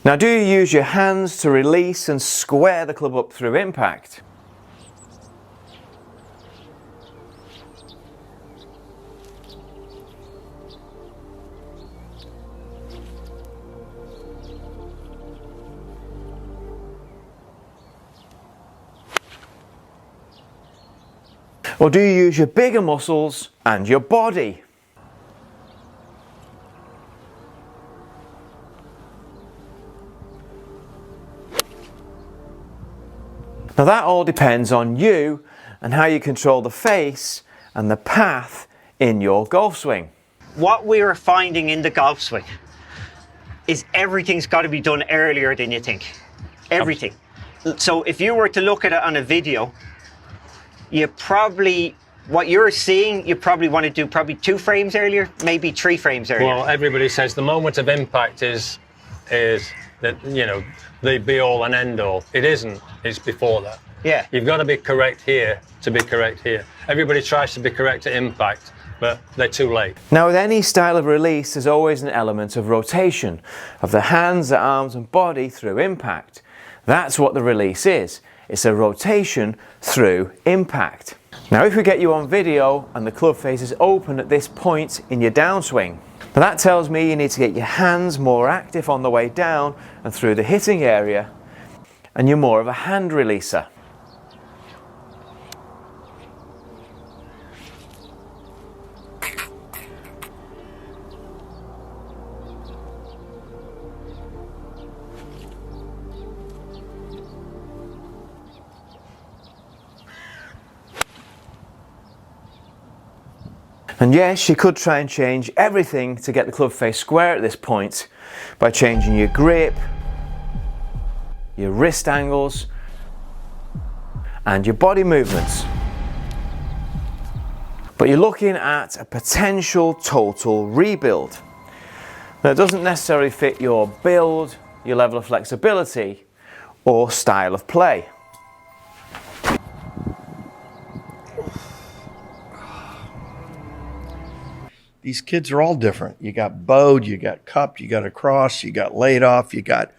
Now, do you use your hands to release and square the club up through impact? Or do you use your bigger muscles and your body? Now that all depends on you and how you control the face and the path in your golf swing. What we're finding in the golf swing is everything's got to be done earlier than you think. Everything. So if you were to look at it on a video, what you're seeing, you probably want to do 2 frames earlier, maybe 3 frames earlier. Well, everybody says the moment of impact is that, you know, the be all and end all. It isn't. It's before that. Yeah. You've got to be correct here to be correct here. Everybody tries to be correct at impact, but they're too late. Now, with any style of release, there's always an element of rotation of the hands, the arms and body through impact. That's what the release is. It's a rotation through impact. Now, if we get you on video and the club face is open at this point in your downswing, now that tells me you need to get your hands more active on the way down and through the hitting area, and you're more of a hand releaser. And yes, you could try and change everything to get the club face square at this point by changing your grip, your wrist angles and your body movements. But you're looking at a potential total rebuild. Now, it doesn't necessarily fit your build, your level of flexibility or style of play. These kids are all different. You got bowed, you got cupped, you got across, you got laid off, you got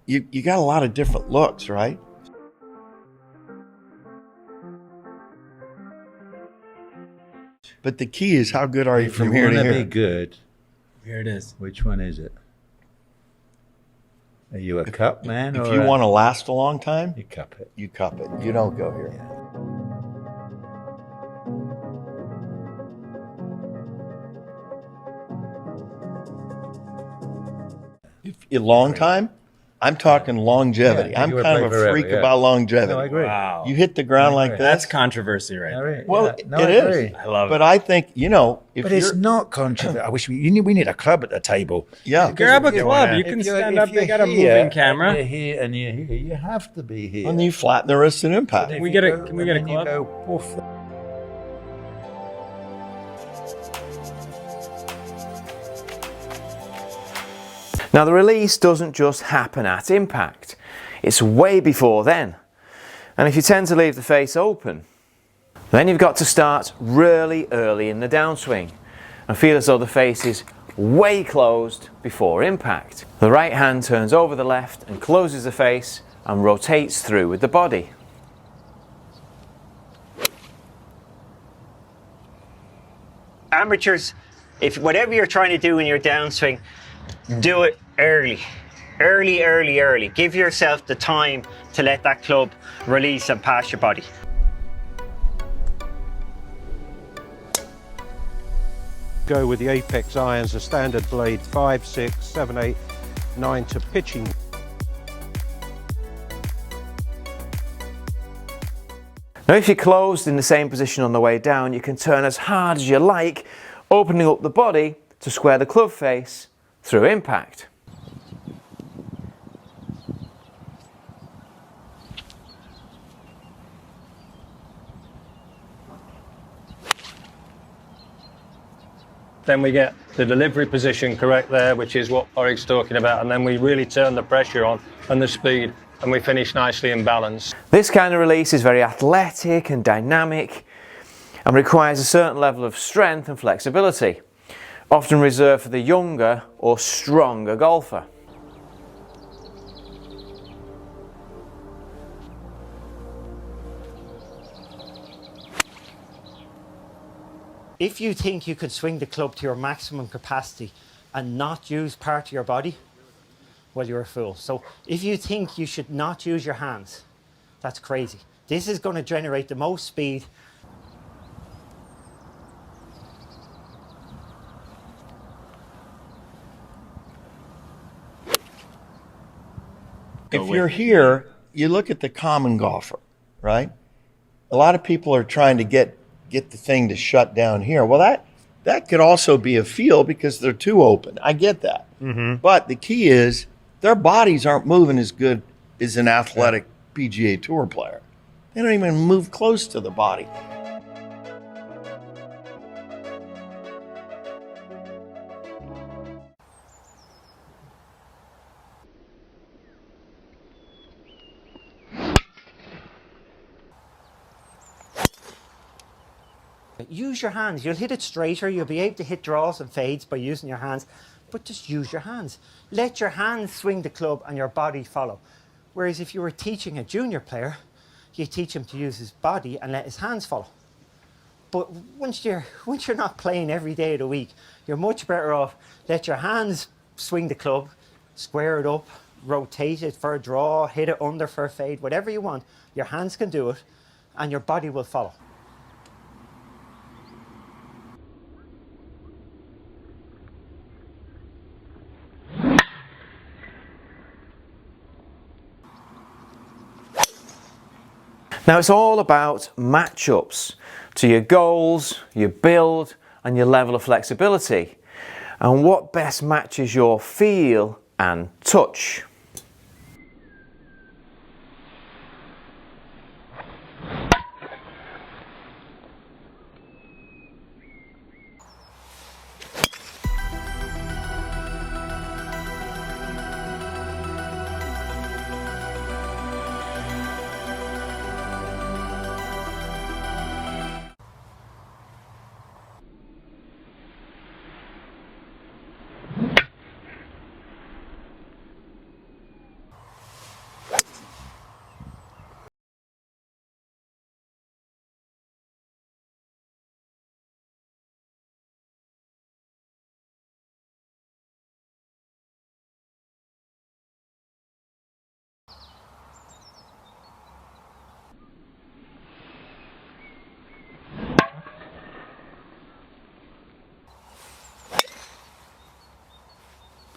a lot of different looks, right? But the key is how good are you from here to here? If you want to be good, Here it is. which one is it? Are you a cup man? If or you a- want to last a long time, you cup it. you cup it. You don't go here. If a long time, I'm talking longevity. Yeah, I'm you would kind play of a forever, freak yeah. about longevity. No, I agree. Wow. You hit the ground like agree. That's that. controversy right I there. agree. Well, Yeah. No, it I is. agree. I love it. But I think, if But you're, it's not controversial. I wish we need a club at the table. yeah, Grab a If you're- club. You if can you're- stand if up. They you're got a here, moving camera. And you're here and you're here. You have to be here. and you flatten the wrist and impact. If we you get a- go- can we get a and then club? You go, woof. Now, the release doesn't just happen at impact. It's way before then. And if you tend to leave the face open, then you've got to start really early in the downswing and feel as though the face is way closed before impact. The right hand turns over the left and closes the face and rotates through with the body. Amateurs, if whatever you're trying to do in your downswing, do it early. Early. Give yourself the time to let that club release and pass your body. Go with the Apex irons, the standard blade 5, 6, 7, 8, 9 to pitching. Now, if you're closed in the same position on the way down, you can turn as hard as you like, opening up the body to square the club face through impact. Then we get the delivery position correct there, which is what Orig's talking about, and then we really turn the pressure on and the speed, and we finish nicely in balance. This kind of release is very athletic and dynamic and requires a certain level of strength and flexibility, often reserved for the younger or stronger golfer. If you think you could swing the club to your maximum capacity and not use part of your body, well, you're a fool. So if you think you should not use your hands, that's crazy. This is going to generate the most speed. If you're here, you look at the common golfer, right? A lot of people are trying to get the thing to shut down here. Well, that could also be a feel because they're too open. I get that. But the key is their bodies aren't moving as good as an athletic PGA Tour player. They don't even move close to the body. Use your hands. You'll hit it straighter. You'll be able to hit draws and fades by using your hands, but just use your hands. Let your hands swing the club and your body follow. Whereas if you were teaching a junior player, you teach him to use his body and let his hands follow. But once you're not playing every day of the week, you're much better off let your hands swing the club, square it up, rotate it for a draw, hit it under for a fade, whatever you want. Your hands can do it and your body will follow. Now it's all about matchups to your goals, your build and your level of flexibility, and what best matches your feel and touch.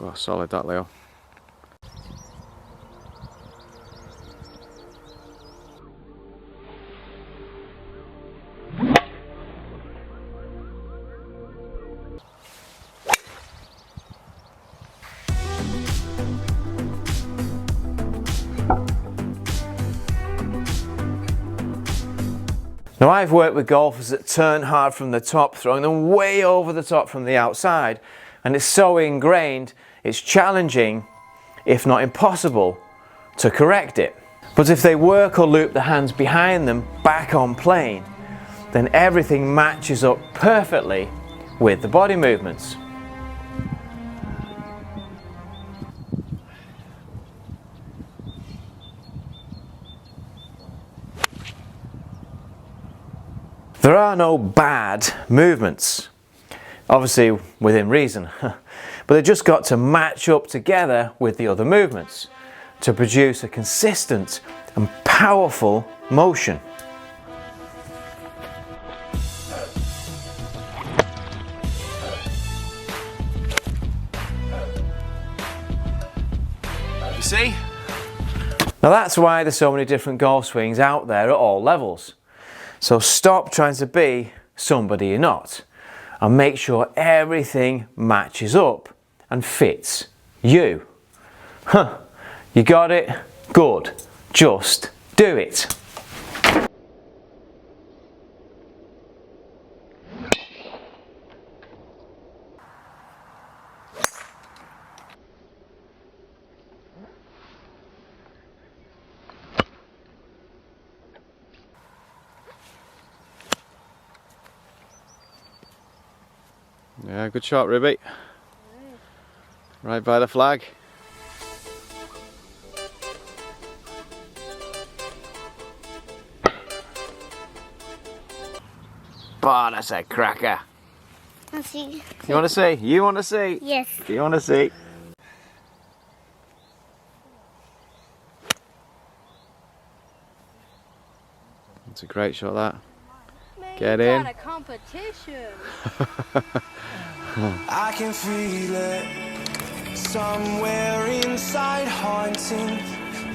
Oh, solid that, Leo. Now I've worked with golfers that turn hard from the top, throwing them way over the top from the outside, and it's so ingrained, it's challenging, if not impossible, to correct it. But if they work or loop the hands behind them back on plane, then everything matches up perfectly with the body movements. There are no bad movements, obviously within reason, but they've just got to match up together with the other movements to produce a consistent and powerful motion. You see? Now that's why there's so many different golf swings out there at all levels. So stop trying to be somebody you're not, and make sure everything matches up and fits you. You got it? Good. Just do it. Yeah, good shot, Ruby. Right by the flag. Oh, that's a cracker. I'll see. You want to see? You want to see? Yes. You want to see? It's a great shot, that. Man, Get you in. got a competition. I can feel it somewhere inside, haunting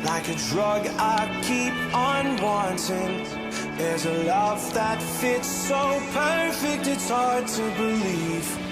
like a drug I keep on wanting. There's a love that fits so perfect, it's hard to believe.